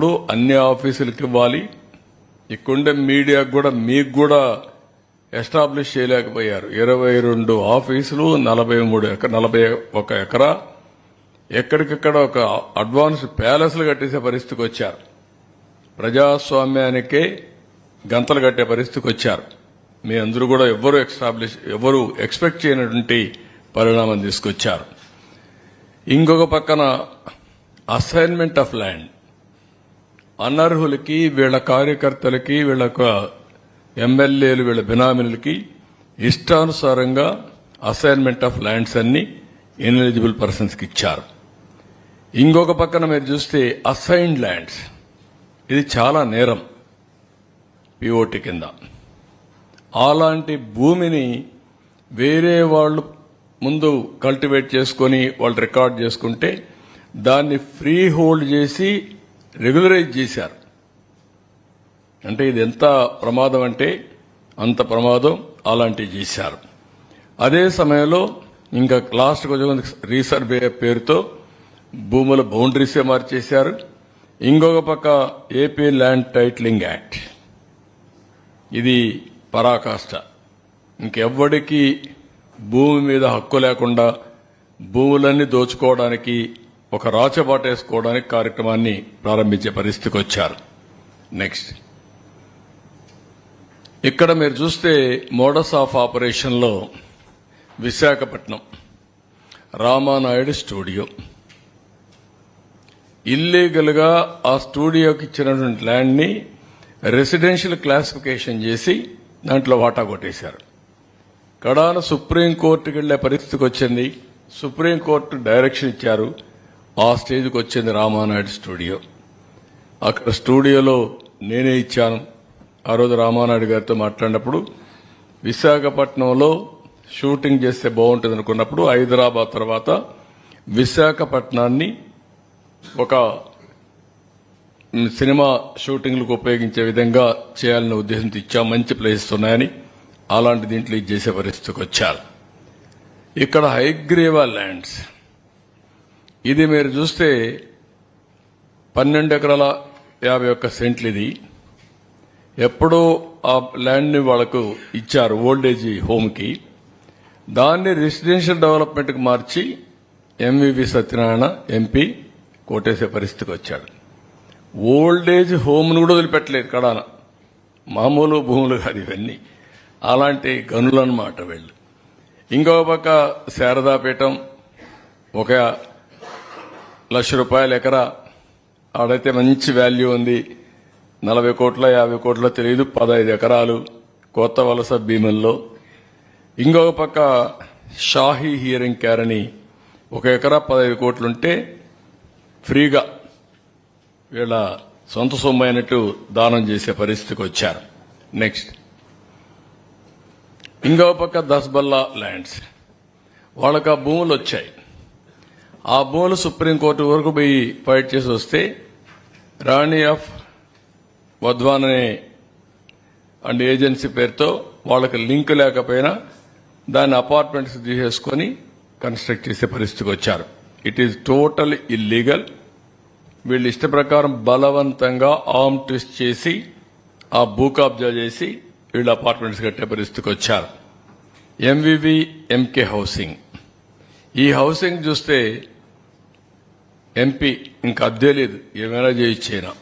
ఇప్పుడు అన్ని ఆఫీసులకు ఇవ్వాలి. ఇక్కడుండే మీడియాకు కూడా మీకు కూడా ఎస్టాబ్లిష్ చేయలేకపోయారు. 22 ఆఫీసులు, 41 ఎకరా, ఎక్కడికక్కడ ఒక అడ్వాన్స్ ప్యాలెస్లు కట్టేసే పరిస్థితికి వచ్చారు. ప్రజాస్వామ్యానికే గంతలు కట్టే పరిస్థితికి వచ్చారు. మీ అందరూ కూడా ఎవరు ఎక్స్పెక్ట్ చేయనటువంటి పరిణామం తీసుకొచ్చారు. ఇంకొక పక్కన అసైన్మెంట్ ఆఫ్ ల్యాండ్, అనర్హులకి, వీళ్ళ కార్యకర్తలకి, వీళ్ళ ఎమ్మెల్యేలు, వీళ్ళ బినామీలకి ఇష్టానుసారంగా అసైన్మెంట్ ఆఫ్ ల్యాండ్స్ అన్ని ఇన్ఎలిజిబుల్ పర్సన్స్కి ఇచ్చారు. ఇంకొక పక్కన మీరు చూస్తే అసైన్డ్ ల్యాండ్స్, ఇది చాలా నేరం పిఓటి కింద. అలాంటి భూమిని వేరే వాళ్ళు ముందు కల్టివేట్ చేసుకొని వాళ్ళు రికార్డ్ చేసుకుంటే దాన్ని ఫ్రీ హోల్డ్ చేసి రెగ్యులరైజ్ చేశారు. అంటే ఇది ఎంత ప్రమాదం అంటే అంత ప్రమాదం. అలాంటివి చేశారు. అదే సమయంలో ఇంకా లాస్ట్ కొంచెం రీసర్వే పేరుతో భూముల బౌండరీసే మార్చేశారు. ఇంకొక పక్క ఏపీ ల్యాండ్ టైటిలింగ్ యాక్ట్, ఇది పరాకాష్ట. ఇంకెవ్వడికి భూమి మీద హక్కు లేకుండా భూములన్నీ దోచుకోవడానికి, ఒక రాచబాటేసుకోవడానికి కార్యక్రమాన్ని ప్రారంభించే పరిస్థితికి వచ్చారు. నెక్స్ట్, ఇక్కడ మీరు చూస్తే మోడస్ ఆఫ్ ఆపరేషన్లో విశాఖపట్నం రామానాయుడు స్టూడియో, ఇల్లీగల్ గా ఆ స్టూడియోకి ఇచ్చినటువంటి ల్యాండ్ ని రెసిడెన్షియల్ క్లాసిఫికేషన్ చేసి దాంట్లో వాటా కొట్టేశారు. కడాన సుప్రీంకోర్టుకి వెళ్లే పరిస్థితికి వచ్చింది. సుప్రీంకోర్టు డైరెక్షన్ ఇచ్చారు. ఆ స్టేజ్కి వచ్చింది రామానాయుడు స్టూడియో. అక్కడ స్టూడియోలో నేనే ఇచ్చాను. ఆ రోజు రామానాయుడు గారితో మాట్లాడినప్పుడు విశాఖపట్నంలో షూటింగ్ చేస్తే బాగుంటుంది అనుకున్నప్పుడు హైదరాబాద్ తర్వాత విశాఖపట్నాన్ని ఒక సినిమా షూటింగ్లకు ఉపయోగించే విధంగా చేయాలనే ఉద్దేశంతో ఇచ్చాం. మంచి ప్లేసెస్ ఉన్నాయని అలాంటి దీంట్లో ఇది చేసే పరిస్థితికి వచ్చారు. ఇక్కడ హైగ్రీవా ల్యాండ్స్, ఇది మీరు చూస్తే 12 ఎకరాల 51 సెంట్లు. ఇది ఎప్పుడో ఆ ల్యాండ్ ని వాళ్లకు ఇచ్చారు ఓల్డేజ్ హోమ్కి. దాన్ని రెసిడెన్షియల్ డెవలప్మెంట్కి మార్చి ఎంవివి సత్యనారాయణ ఎంపీ కోటేసే పరిస్థితికి వచ్చాడు. ఓల్డేజ్ హోమ్ను కూడా వదిలిపెట్టలేదు కడాన. మామూలు భూములు కాదు ఇవన్నీ, అలాంటి గనులన్నమాట వీళ్ళు. ఇంకొక పక్క శారదాపీఠం, 1,00,000 రూపాయల ఎకరా, ఆడైతే మంచి వాల్యూ ఉంది. 40 కోట్ల 50 కోట్ల తెలియదు, 15 ఎకరాలు కొత్త వలస భీముల్లో. ఇంకొక పక్క షాహీ హియరింగ్ కేర్ అని 1 ఎకరా 15 కోట్లుంటే ఫ్రీగా వీళ్ళ సొంత సొమ్ము అయినట్టు దానం చేసే పరిస్థితికి వచ్చారు. నెక్స్ట్, ఇంకొక పక్క దస్బల్లా ల్యాండ్స్, వాళ్ళకి ఆ భూములు వచ్చాయి. ఆ భూములు సుప్రీంకోర్టు వరకు పోయి ఫైట్ చేసి వస్తే రాణి ఆఫ్ వధ్వాన్ అనే అండ్ ఏజెన్సీ పేరుతో వాళ్ళకి లింక్ లేకపోయినా దాన్ని అపార్ట్మెంట్స్ తీసేసుకొని కన్స్ట్రక్ట్ చేసే పరిస్థితికి వచ్చారు. It is total illegal. వీళ్ళు ఇష్ట ప్రకారం బలవంతంగా ఆర్మ్ ట్విస్ట్ చేసి ఆ భూ కబ్జా చేసి వీళ్ళు అపార్ట్మెంట్స్ కట్టే పరిస్థితికి వచ్చారు. ఎంవివి ఎంకే హౌసింగ్, ఈ హౌసింగ్ చూస్తే ఎంపీ ఇంకా అద్దె లేదు, ఏమైనా చేయించేనా.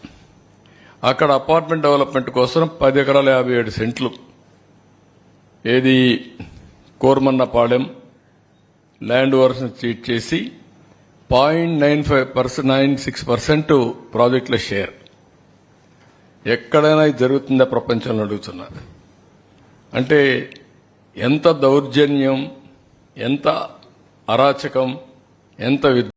అక్కడ అపార్ట్మెంట్ డెవలప్మెంట్ కోసం 10 ఎకరాల 57 సెంట్లు, ఏది కోర్మన్నపాలెం ల్యాండ్ ఓవర్స్ చీట్ చేసి 0.96% ప్రాజెక్టుల షేర్. ఎక్కడైనా ఇది జరుగుతుందా ప్రపంచంలో అడుగుతున్నారు. అంటే ఎంత దౌర్జన్యం, ఎంత అరాచకం, ఎంత